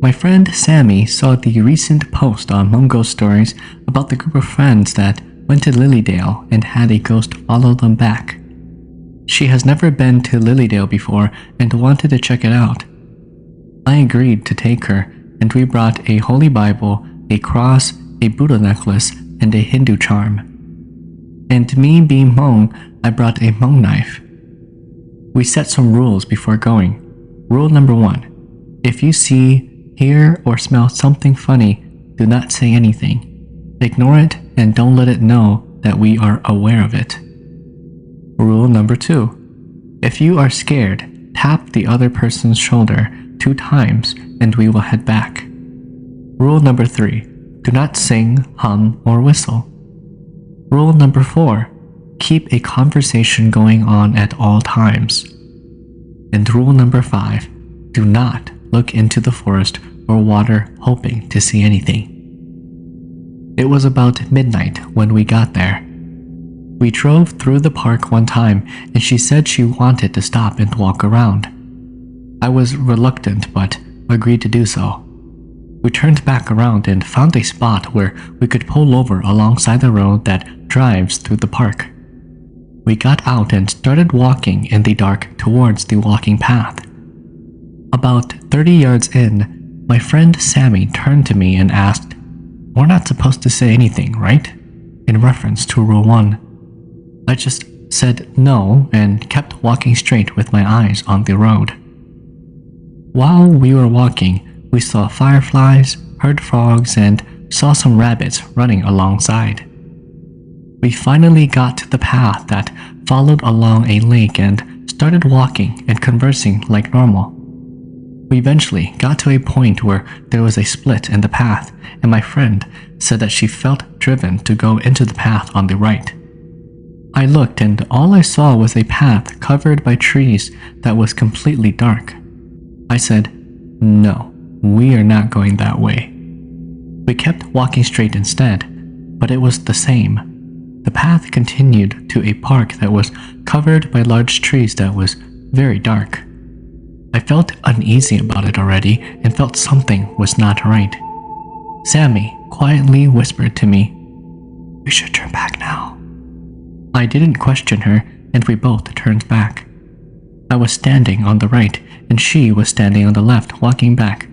My friend Sammy saw the recent post on Hmong stories about the group of friends that went to Lilydale and had a ghost follow them back. She has never been to Lilydale before and wanted to check it out. I agreed to take her, and we brought a Holy Bible, a cross, a Buddha necklace, and a Hindu charm. And me being Hmong, I brought a Hmong knife. We set some rules before going. Rule number 1. If you see, hear, or smell something funny, do not say anything. Ignore it and don't let it know that we are aware of it. Rule number 2. If you are scared, tap the other person's shoulder 2 times and we will head back. Rule number 3. Do not sing, hum, or whistle. Rule number 4. Keep a conversation going on at all times. And rule number 5. Do not look into the forest or water hoping to see anything. It was about midnight when we got there. We drove through the park one time and she said she wanted to stop and walk around. I was reluctant but agreed to do so. We turned back around and found a spot where we could pull over alongside the road that drives through the park. We got out and started walking in the dark towards the walking path. About 30 yards in, my friend Sammy turned to me and asked, "We're not supposed to say anything, right?" in reference to Rule 1. I just said no and kept walking straight with my eyes on the road. While we were walking, we saw fireflies, heard frogs, and saw some rabbits running alongside. We finally got to the path that followed along a lake and started walking and conversing like normal. We eventually got to a point where there was a split in the path, and my friend said that she felt driven to go into the path on the right. I looked and all I saw was a path covered by trees that was completely dark. I said, "No, we are not going that way." We kept walking straight instead, but it was the same. The path continued to a park that was covered by large trees that was very dark. I felt uneasy about it already and felt something was not right. Sammy quietly whispered to me, "We should turn back now." I didn't question her and we both turned back. I was standing on the right and she was standing on the left walking back.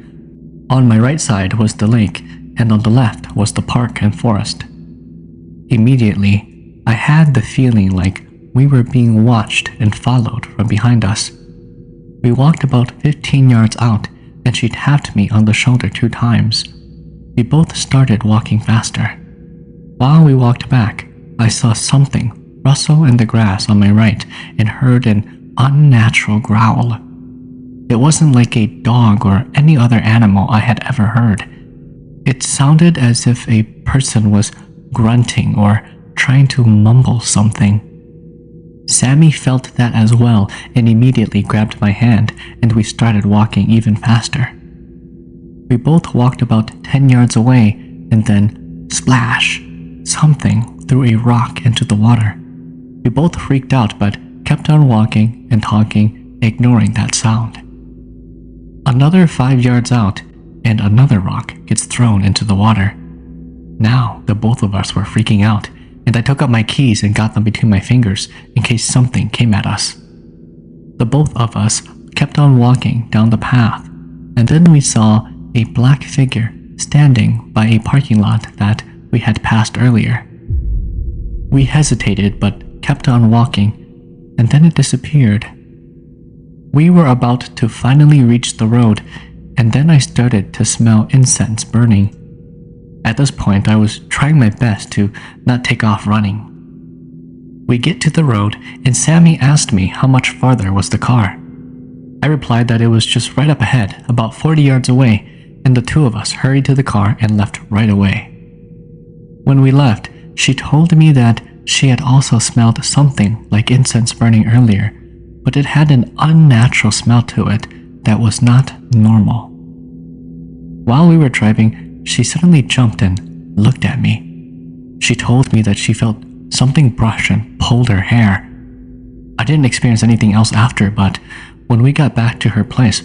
On my right side was the lake and on the left was the park and forest. Immediately, I had the feeling like we were being watched and followed from behind us. We walked about 15 yards out and she tapped me on the shoulder 2 times. We both started walking faster. While we walked back, I saw something rustle in the grass on my right and heard an unnatural growl. It wasn't like a dog or any other animal I had ever heard. It sounded as if a person was grunting or trying to mumble something. Sammy felt that as well and immediately grabbed my hand and we started walking even faster. We both walked about 10 yards away and then, splash, something threw a rock into the water. We both freaked out but kept on walking and talking, ignoring that sound. Another 5 yards out and another rock gets thrown into the water. Now the both of us were freaking out and I took out my keys and got them between my fingers in case something came at us. The both of us kept on walking down the path and then we saw a black figure standing by a parking lot that we had passed earlier. We hesitated but kept on walking and then it disappeared. We were about to finally reach the road and then I started to smell incense burning. At this point, I was trying my best to not take off running. We get to the road and Sammy asked me how much farther was the car. I replied that it was just right up ahead, about 40 yards away, and the 2 of us hurried to the car and left right away. When we left, she told me that she had also smelled something like incense burning earlier, but it had an unnatural smell to it that was not normal. While we were driving, she suddenly jumped and looked at me. She told me that she felt something brush and pulled her hair. I didn't experience anything else after, but when we got back to her place,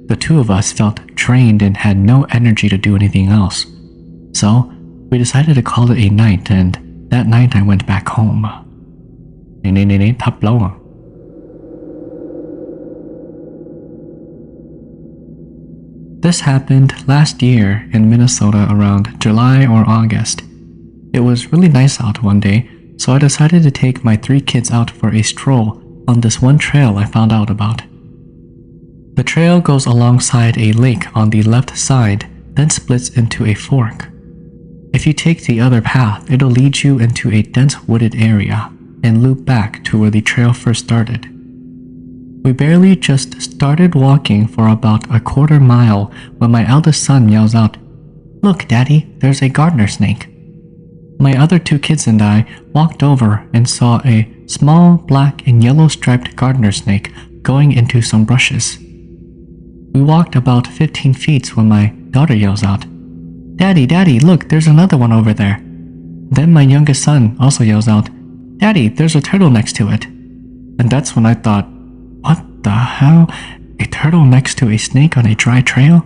the 2 of us felt drained and had no energy to do anything else. So, we decided to call it a night, and that night I went back home. This happened last year in Minnesota around July or August. It was really nice out one day, so I decided to take my 3 kids out for a stroll on this one trail I found out about. The trail goes alongside a lake on the left side, then splits into a fork. If you take the other path, it'll lead you into a dense wooded area and loop back to where the trail first started. We barely just started walking for about a quarter mile when my eldest son yells out, "Look, Daddy, there's a gardener snake." My other 2 kids and I walked over and saw a small black and yellow striped gardener snake going into some bushes. We walked about 15 feet when my daughter yells out, "Daddy, Daddy, look, there's another one over there." Then my youngest son also yells out, "Daddy, there's a turtle next to it." And that's when I thought, what the hell? A turtle next to a snake on a dry trail?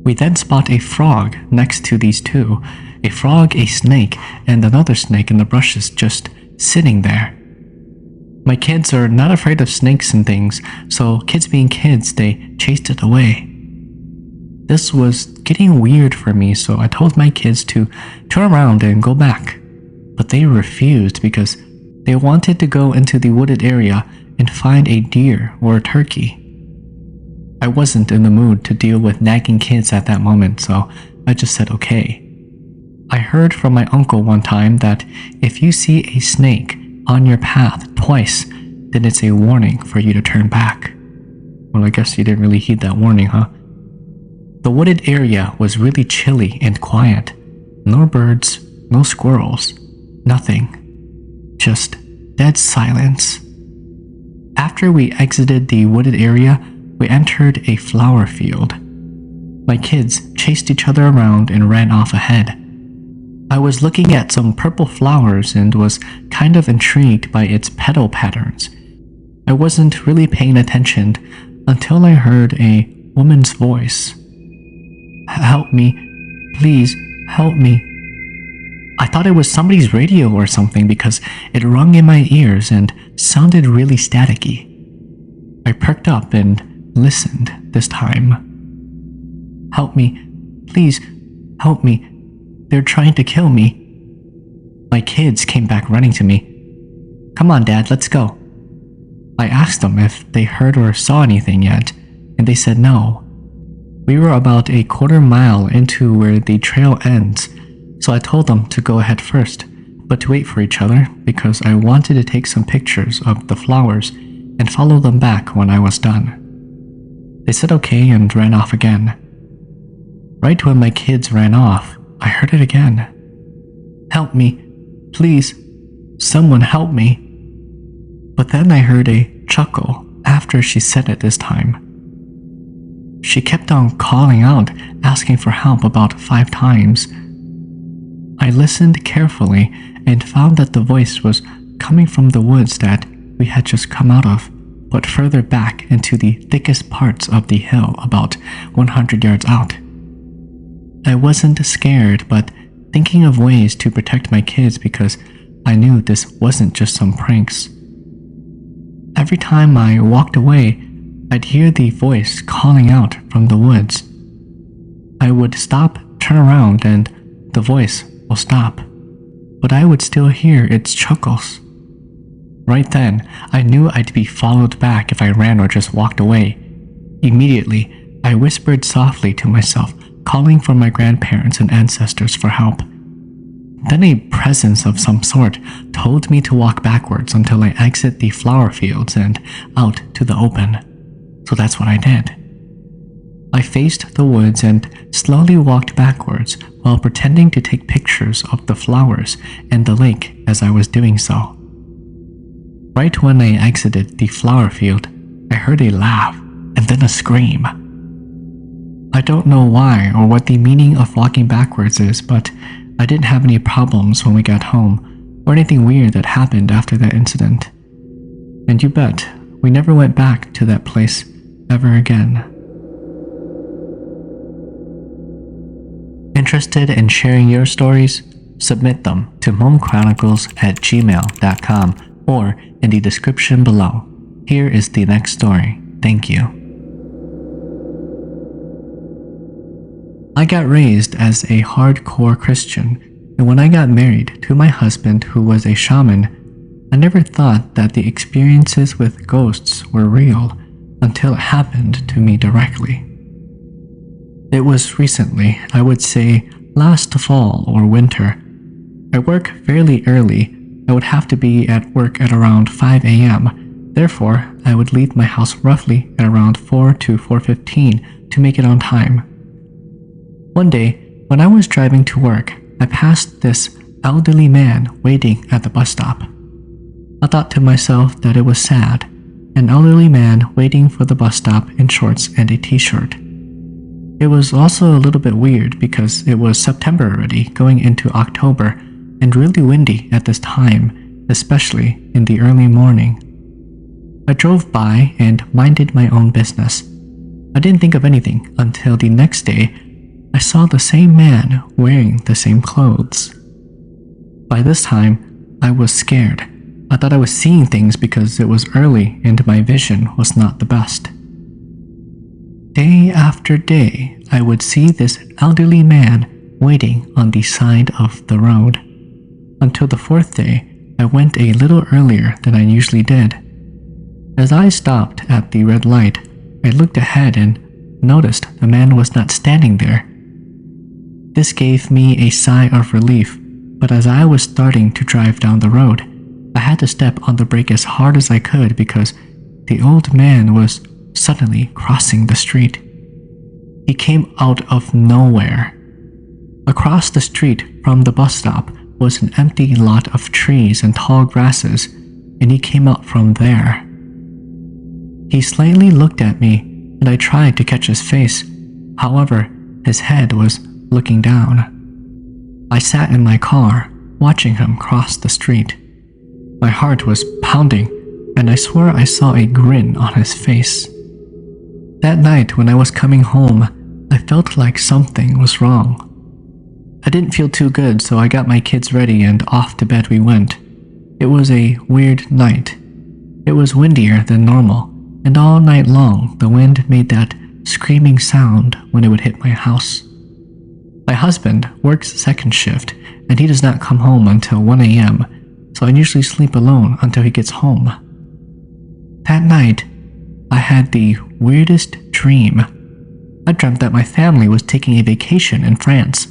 We then spot a frog next to these 2. A frog, a snake, and another snake in the bushes just sitting there. My kids are not afraid of snakes and things, so kids being kids, they chased it away. This was getting weird for me, so I told my kids to turn around and go back. But they refused because they wanted to go into the wooded area and find a deer or a turkey. I wasn't in the mood to deal with nagging kids at that moment, so I just said okay. I heard from my uncle one time that if you see a snake on your path twice, then it's a warning for you to turn back. Well, I guess you didn't really heed that warning, huh? The wooded area was really chilly and quiet. No birds, no squirrels, nothing. Just dead silence. After we exited the wooded area, we entered a flower field. My kids chased each other around and ran off ahead. I was looking at some purple flowers and was kind of intrigued by its petal patterns. I wasn't really paying attention until I heard a woman's voice. "Help me, please, help me." I thought it was somebody's radio or something because it rung in my ears and sounded really staticky. I perked up and listened this time. "Help me, please, help me. They're trying to kill me." My kids came back running to me. "Come on, Dad, let's go." I asked them if they heard or saw anything yet, and they said no. We were about a quarter mile into where the trail ends, so I told them to go ahead first, but to wait for each other because I wanted to take some pictures of the flowers and follow them back when I was done. They said okay and ran off again. Right when my kids ran off, I heard it again. "Help me, please, someone help me." But then I heard a chuckle after she said it this time. She kept on calling out, asking for help about 5 times. I listened carefully and found that the voice was coming from the woods that we had just come out of, but further back into the thickest parts of the hill about 100 yards out. I wasn't scared, but thinking of ways to protect my kids because I knew this wasn't just some pranks. Every time I walked away, I'd hear the voice calling out from the woods. I would stop, turn around, and the voice will stop, but I would still hear its chuckles. Right then, I knew I'd be followed back if I ran or just walked away. Immediately, I whispered softly to myself, calling for my grandparents and ancestors for help. Then a presence of some sort told me to walk backwards until I exit the flower fields and out to the open. So that's what I did. I faced the woods and slowly walked backwards while pretending to take pictures of the flowers and the lake as I was doing so. Right when I exited the flower field, I heard a laugh and then a scream. I don't know why or what the meaning of walking backwards is, but I didn't have any problems when we got home or anything weird that happened after that incident. And you bet, we never went back to that place ever again. Interested in sharing your stories? Submit them to HmongChronicles@gmail.com or in the description below. Here is the next story. Thank you. I got raised as a hardcore Christian, and when I got married to my husband who was a shaman, I never thought that the experiences with ghosts were real until it happened to me directly. It was recently, I would say last fall or winter. I work fairly early. I would have to be at work at around 5 a.m. Therefore, I would leave my house roughly at around 4 to 4:15 to make it on time. One day, when I was driving to work, I passed this elderly man waiting at the bus stop. I thought to myself that it was sad, an elderly man waiting for the bus stop in shorts and a t-shirt. It was also a little bit weird because it was September already, going into October, and really windy at this time, especially in the early morning. I drove by and minded my own business. I didn't think of anything until the next day I saw the same man wearing the same clothes. By this time, I was scared. I thought I was seeing things because it was early and my vision was not the best. Day after day, I would see this elderly man waiting on the side of the road. Until the fourth day, I went a little earlier than I usually did. As I stopped at the red light, I looked ahead and noticed the man was not standing there. This gave me a sigh of relief, but as I was starting to drive down the road, I had to step on the brake as hard as I could because the old man was suddenly crossing the street. He came out of nowhere. Across the street from the bus stop was an empty lot of trees and tall grasses, and he came out from there. He slightly looked at me, and I tried to catch his face. However, his head was looking down. I sat in my car, watching him cross the street. My heart was pounding, and I swore I saw a grin on his face. That night when I was coming home, I felt like something was wrong. I didn't feel too good, so I got my kids ready and off to bed we went. It was a weird night. It was windier than normal, and all night long the wind made that screaming sound when it would hit my house. My husband works second shift, and he does not come home until 1 a.m., so I usually sleep alone until he gets home. That night, I had the weirdest dream. I dreamt that my family was taking a vacation in France.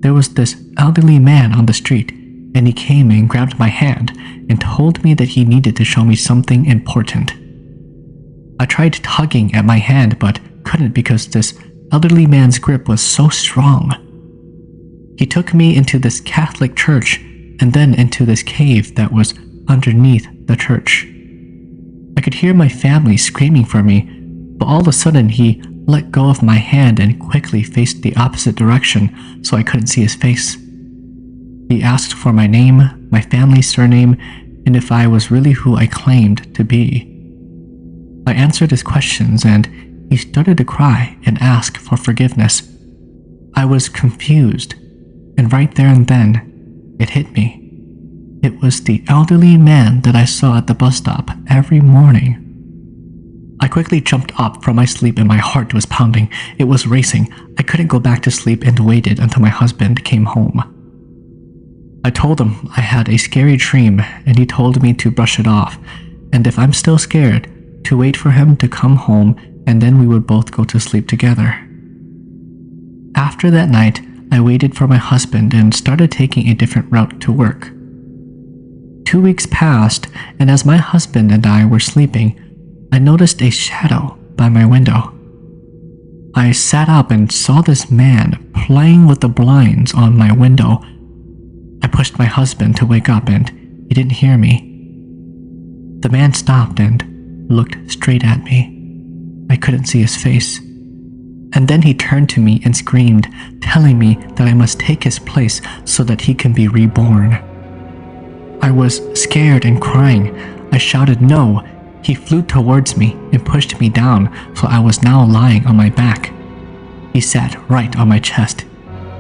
There was this elderly man on the street, and he came and grabbed my hand and told me that he needed to show me something important. I tried tugging at my hand but couldn't because this elderly man's grip was so strong. He took me into this Catholic church and then into this cave that was underneath the church. I could hear my family screaming for me, but all of a sudden he let go of my hand and quickly faced the opposite direction so I couldn't see his face. He asked for my name, my family's surname, and if I was really who I claimed to be. I answered his questions and he started to cry and ask for forgiveness. I was confused, and right there and then, it hit me. It was the elderly man that I saw at the bus stop every morning. I quickly jumped up from my sleep and my heart was pounding. It was racing. I couldn't go back to sleep and waited until my husband came home. I told him I had a scary dream and he told me to brush it off, and if I'm still scared, to wait for him to come home and then we would both go to sleep together. After that night, I waited for my husband and started taking a different route to work. 2 weeks passed, and as my husband and I were sleeping, I noticed a shadow by my window. I sat up and saw this man playing with the blinds on my window. I pushed my husband to wake up and he didn't hear me. The man stopped and looked straight at me. I couldn't see his face. And then he turned to me and screamed, telling me that I must take his place so that he can be reborn. I was scared and crying. I shouted no. He flew towards me and pushed me down, so I was now lying on my back. He sat right on my chest.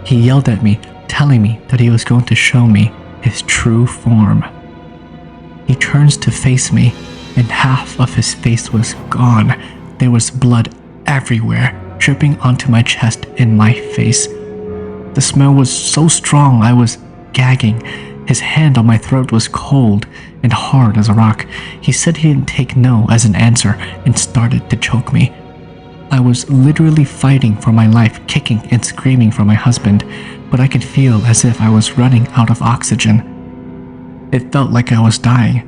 He yelled at me, telling me that he was going to show me his true form. He turns to face me, and half of his face was gone. There was blood everywhere, dripping onto my chest and my face. The smell was so strong I was gagging. His hand on my throat was cold and hard as a rock. He said he didn't take no as an answer and started to choke me. I was literally fighting for my life, kicking and screaming for my husband, but I could feel as if I was running out of oxygen. It felt like I was dying,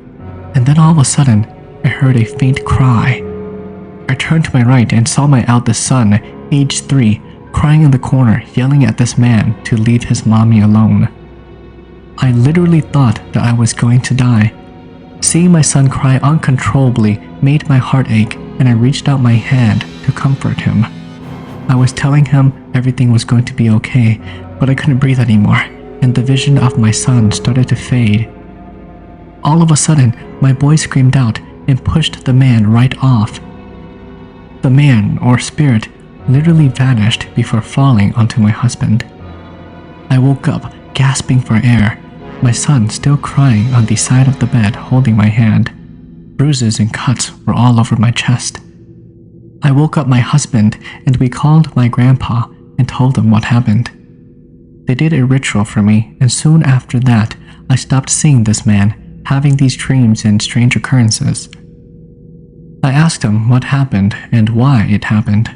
and then all of a sudden, I heard a faint cry. I turned to my right and saw my eldest son, age 3, crying in the corner, yelling at this man to leave his mommy alone. I literally thought that I was going to die. Seeing my son cry uncontrollably made my heart ache, and I reached out my hand to comfort him. I was telling him everything was going to be okay, but I couldn't breathe anymore, and the vision of my son started to fade. All of a sudden, my boy screamed out and pushed the man right off. The man, or spirit, literally vanished before falling onto my husband. I woke up, gasping for air, my son still crying on the side of the bed holding my hand. Bruises and cuts were all over my chest. I woke up my husband and we called my grandpa and told him what happened. They did a ritual for me, and soon after that, I stopped seeing this man, having these dreams and strange occurrences. I asked him what happened and why it happened.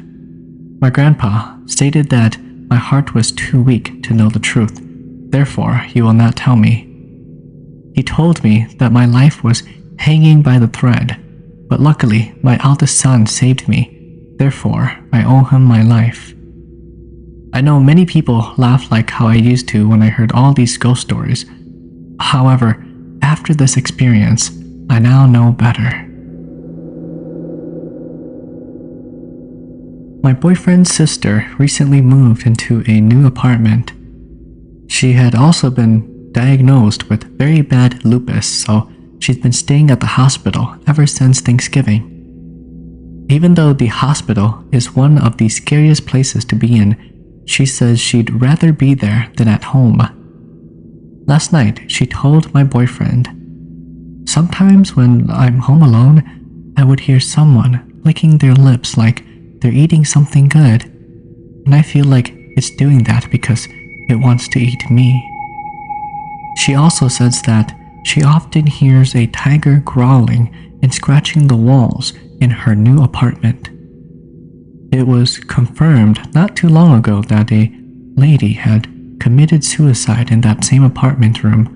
My grandpa stated that my heart was too weak to know the truth, therefore he will not tell me. He told me that my life was hanging by the thread, but luckily my eldest son saved me, therefore I owe him my life. I know many people laugh like how I used to when I heard all these ghost stories. However, after this experience, I now know better. My boyfriend's sister recently moved into a new apartment. She had also been diagnosed with very bad lupus, so she's been staying at the hospital ever since Thanksgiving. Even though the hospital is one of the scariest places to be in, she says she'd rather be there than at home. Last night, she told my boyfriend, "Sometimes when I'm home alone, I would hear someone licking their lips like they're eating something good, and I feel like it's doing that because it wants to eat me." She also says that she often hears a tiger growling and scratching the walls in her new apartment. It was confirmed not too long ago that a lady had committed suicide in that same apartment room,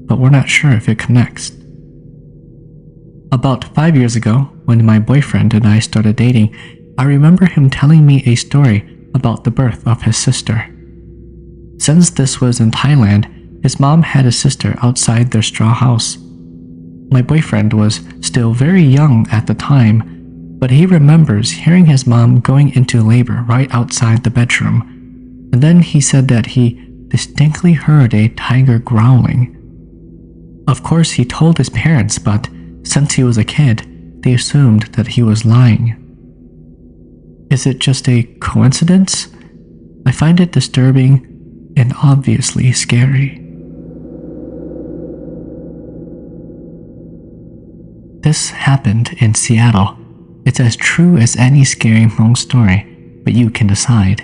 but we're not sure if it connects. About 5 years ago, when my boyfriend and I started dating, I remember him telling me a story about the birth of his sister. Since this was in Thailand, his mom had a sister outside their straw house. My boyfriend was still very young at the time, but he remembers hearing his mom going into labor right outside the bedroom, and then he said that he distinctly heard a tiger growling. Of course, he told his parents, but since he was a kid, they assumed that he was lying. Is it just a coincidence? I find it disturbing and obviously scary. This happened in Seattle. It's as true as any scary Hmong story, but you can decide.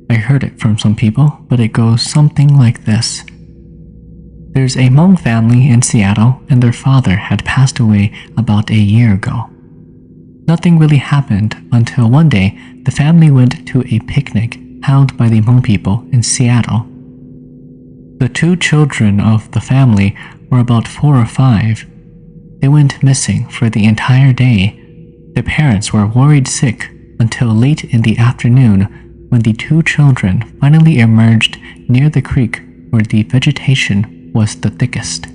I heard it from some people, but it goes something like this. There's a Hmong family in Seattle, and their father had passed away about a year ago. Nothing really happened until one day the family went to a picnic held by the Hmong people in Seattle. The 2 children of the family were about 4 or 5. They went missing for the entire day. Their parents were worried sick until late in the afternoon when the 2 children finally emerged near the creek where the vegetation was the thickest.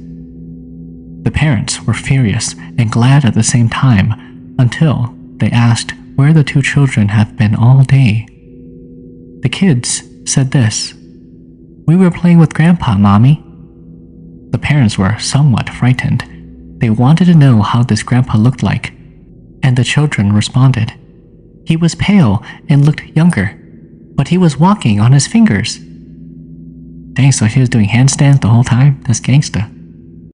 The parents were furious and glad at the same time until they asked where the 2 children have been all day. The kids said this, "We were playing with Grandpa, Mommy." The parents were somewhat frightened. They wanted to know how this grandpa looked like, and the children responded, "He was pale and looked younger, but he was walking on his fingers." Dang, so she was doing handstands the whole time? That's gangsta.